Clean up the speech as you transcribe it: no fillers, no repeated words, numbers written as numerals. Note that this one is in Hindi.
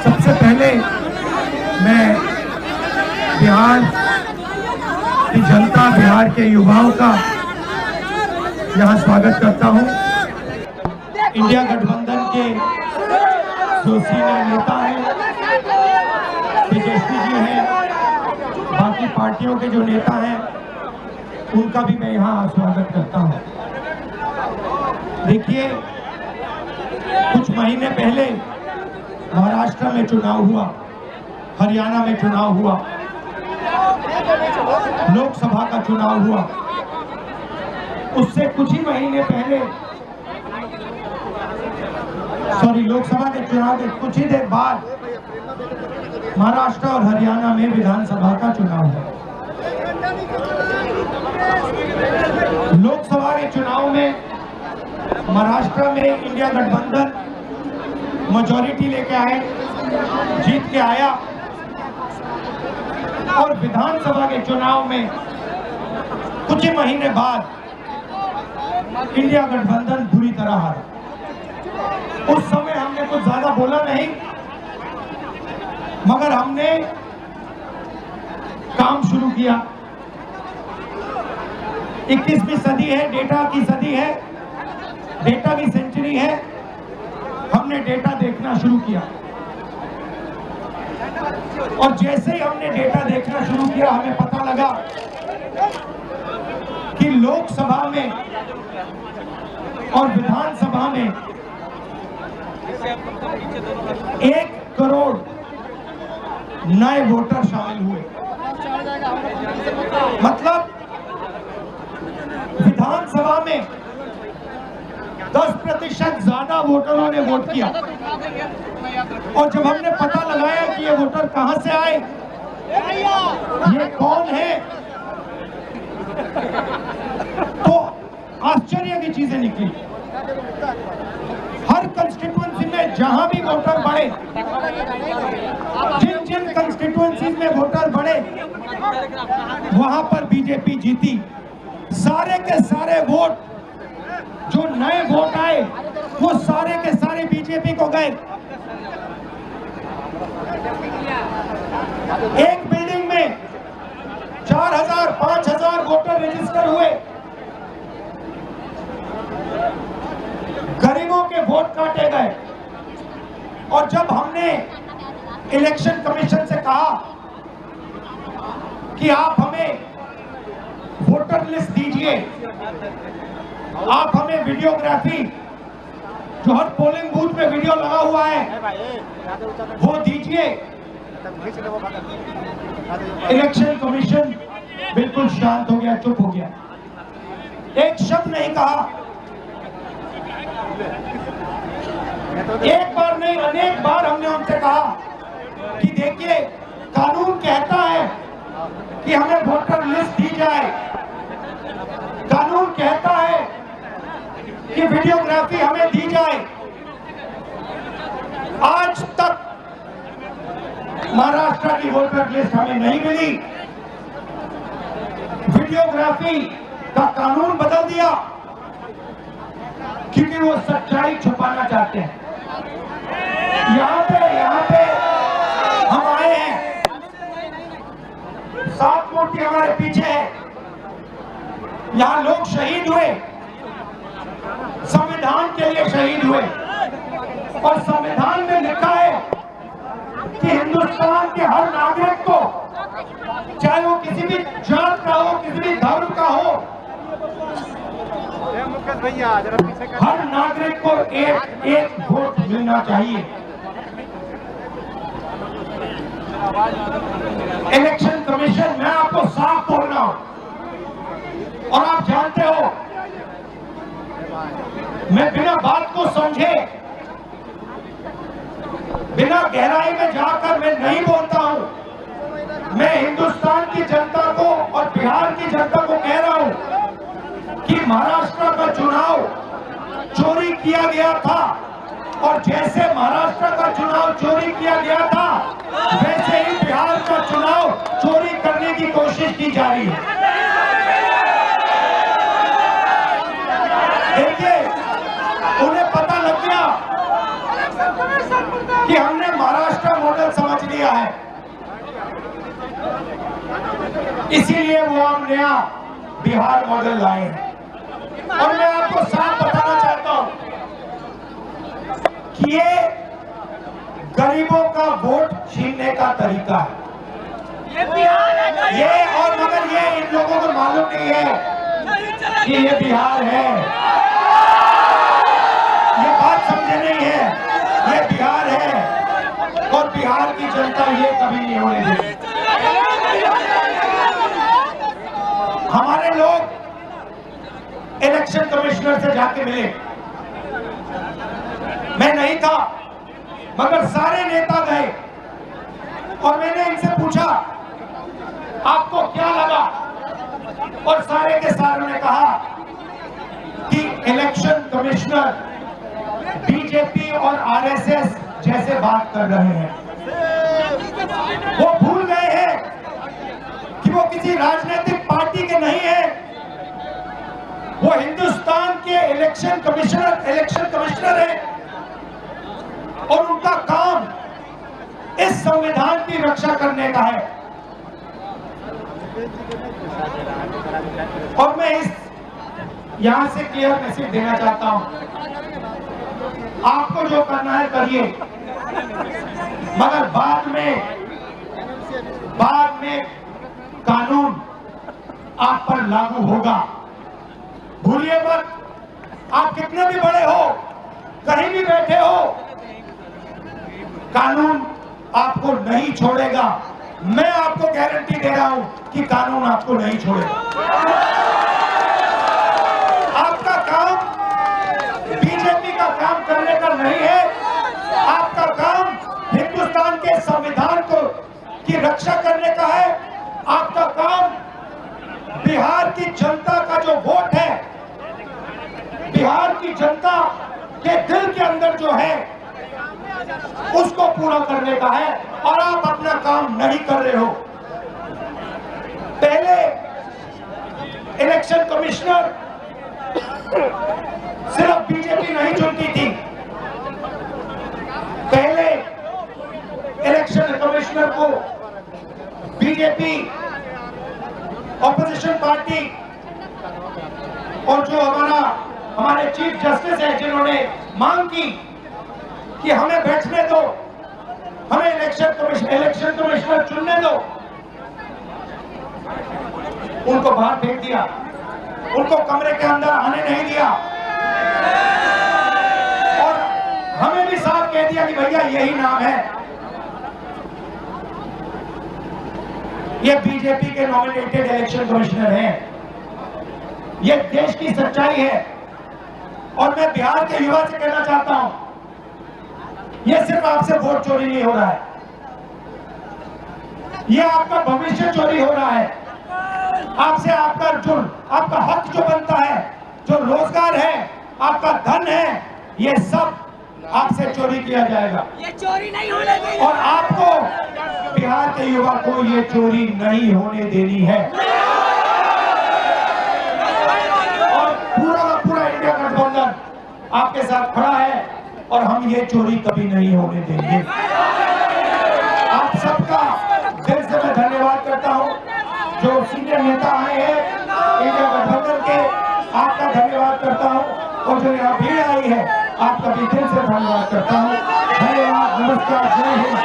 सबसे पहले मैं बिहार की जनता, बिहार के युवाओं का यहाँ स्वागत करता हूँ। इंडिया गठबंधन के जो सीनियर नेता हैं, तेजस्वी जी हैं, बाकी पार्टियों के जो नेता हैं, उनका भी मैं यहाँ स्वागत करता हूँ। देखिए, कुछ महीने पहले महाराष्ट्र में चुनाव हुआ, हरियाणा में चुनाव हुआ, लोकसभा का चुनाव हुआ। उससे कुछ ही महीने पहले, लोकसभा के चुनाव के कुछ ही देर बाद महाराष्ट्र और हरियाणा में विधानसभा का चुनाव हुआ। लोकसभा के चुनाव में महाराष्ट्र में इंडिया गठबंधन मेजॉरिटी लेके आए, जीत के आया, और विधानसभा के चुनाव में कुछ ही महीने बाद इंडिया गठबंधन बुरी तरह हारा। उस समय हमने कुछ ज्यादा बोला नहीं, मगर हमने काम शुरू किया। 21वीं सदी है, डेटा की सदी है, डेटा की सेंचुरी है। हमने डेटा देखना शुरू किया, और जैसे ही हमने डेटा देखना शुरू किया, हमें पता लगा कि लोकसभा में और विधानसभा में 1 करोड़ नए वोटर शामिल हुए। मतलब विधानसभा में 10% ज्यादा वोटरों ने वोट किया। और जब हमने पता लगाया कि ये वोटर कहां से आए, ये कौन है, तो आश्चर्य की चीजें निकली। हर कंस्टिट्यूएंसी में जहां भी वोटर बढ़े, जिन जिन कंस्टिट्यूएंसी में वोटर बढ़े, वहां पर बीजेपी जीती। सारे के सारे वोट, जो नए वोट आए, वो सारे के सारे बीजेपी को गए। एक बिल्डिंग में 4000 5000 वोटर रजिस्टर हुए। गरीबों के वोट काटे गए। और जब हमने इलेक्शन कमीशन से कहा कि आप हमें वोटर लिस्ट दीजिए, आप हमें वीडियोग्राफी, जो हर पोलिंग बूथ में वीडियो लगा हुआ है, वो दीजिए, इलेक्शन कमीशन बिल्कुल शांत हो गया, चुप हो गया, एक शब्द नहीं कहा। एक बार नहीं, अनेक बार हमने उनसे कहा कि देखिए, कानून कहता है कि हमें वोटर लिस्ट दी जाए, कानून कहता है कि वीडियोग्राफी हमें दी जाए। आज तक महाराष्ट्र की वोटर लिस्ट हमें नहीं मिली। वीडियोग्राफी का कानून बदल दिया क्योंकि वो सच्चाई छुपाना चाहते हैं। यहाँ पे हम आए हैं, 7 मूर्ति हमारे पीछे है। यहाँ लोग शहीद हुए, संविधान के लिए शहीद हुए, और संविधान में लिखा है कि हिंदुस्तान के हर नागरिक को, चाहे वो किसी भी जात का हो, किसी भी धर्म का हो, हर नागरिक को एक वोट मिलना चाहिए। इलेक्शन कमीशन, मैं आपको साफ बोल रहा हूं, और आप जानते हो, मैं बिना बात को समझे, बिना गहराई में जाकर मैं नहीं बोलता हूं। मैं हिंदुस्तान की जनता को और बिहार की जनता को कह रहा हूं कि महाराष्ट्र का चुनाव चोरी किया गया था, और जैसे महाराष्ट्र का चुनाव चोरी किया गया था, वैसे ही बिहार का चुनाव चोरी करने की कोशिश की जा रही है। देखिए, उन्हें पता लग गया कि हमने महाराष्ट्र इसीलिए वो हम नया बिहार मॉडल लाए हैं। और मैं आपको साफ बताना चाहता हूं कि ये गरीबों का वोट छीनने का तरीका है। ये और मगर ये इन लोगों को मालूम नहीं है कि ये बिहार है। ये बात समझे नहीं है, ये बिहार है और बिहार की जनता ये कभी नहीं होने देगी। हमारे लोग इलेक्शन कमिश्नर से जाके मिले, मैं नहीं था मगर सारे नेता गए और मैंने इनसे पूछा आपको क्या लगा, और सारे के सारों ने कहा कि इलेक्शन कमिश्नर बीजेपी और आरएसएस जैसे बात कर रहे हैं। वो भूल गए हैं कि वो किसी राजनीतिक पार्टी के नहीं है, वो हिंदुस्तान के इलेक्शन कमिश्नर है और उनका काम इस संविधान की रक्षा करने का है। और मैं इस यहां से क्लियर मैसेज देना चाहता हूं, आपको जो करना है करिए, मगर बाद में कानून आप पर लागू होगा। भूलिए मत, आप कितने भी बड़े हो, कहीं भी बैठे हो, कानून आपको नहीं छोड़ेगा। मैं आपको गारंटी दे रहा हूं कि कानून आपको नहीं छोड़ेगा। आपका काम बीजेपी का काम करने का नहीं है, आपका काम हिंदुस्तान के संविधान को की रक्षा करने का है। आपका काम बिहार की जनता का जो वोट है, बिहार की जनता के दिल के अंदर जो है उसको पूरा करने का है, और आप अपना काम नहीं कर रहे हो। पहले इलेक्शन कमिश्नर सिर्फ बीजेपी नहीं चुनती थी, पहले इलेक्शन कमिश्नर को बीजेपी, ऑपोजिशन पार्टी और जो हमारे चीफ जस्टिस हैं जिन्होंने मांग की कि हमें बैठने दो, हमें इलेक्शन कमिश्नर चुनने दो, उनको बाहर फेंक दिया, उनको कमरे के अंदर आने नहीं दिया और हमें भी साफ कह दिया कि भैया यही नाम है, ये बीजेपी के नॉमिनेटेड इलेक्शन कमिश्नर हैं। ये देश की सच्चाई है और मैं बिहार के युवा से कहना चाहता हूं, ये सिर्फ आपसे वोट चोरी नहीं हो रहा है, ये आपका भविष्य चोरी हो रहा है। आपसे आपका हक जो बनता है, जो रोजगार है, आपका धन है, ये सब आपसे चोरी किया जाएगा। ये चोरी नहीं होने देनी, और आपको बिहार के युवा को ये चोरी नहीं होने देनी है। और पूरा का पूरा इंडिया गठबंधन आपके साथ खड़ा है और हम ये चोरी कभी नहीं होने देंगे। आप सबका दिल से मैं धन्यवाद करता हूं, जो सीनियर नेता आए हैं इंडिया गठबंधन के, आपका धन्यवाद करता हूं, और जो यहाँ भीड़ आई है आपका भी दिल से धन्यवाद करता हूं। धन्यवाद, नमस्कार, जय हिंद।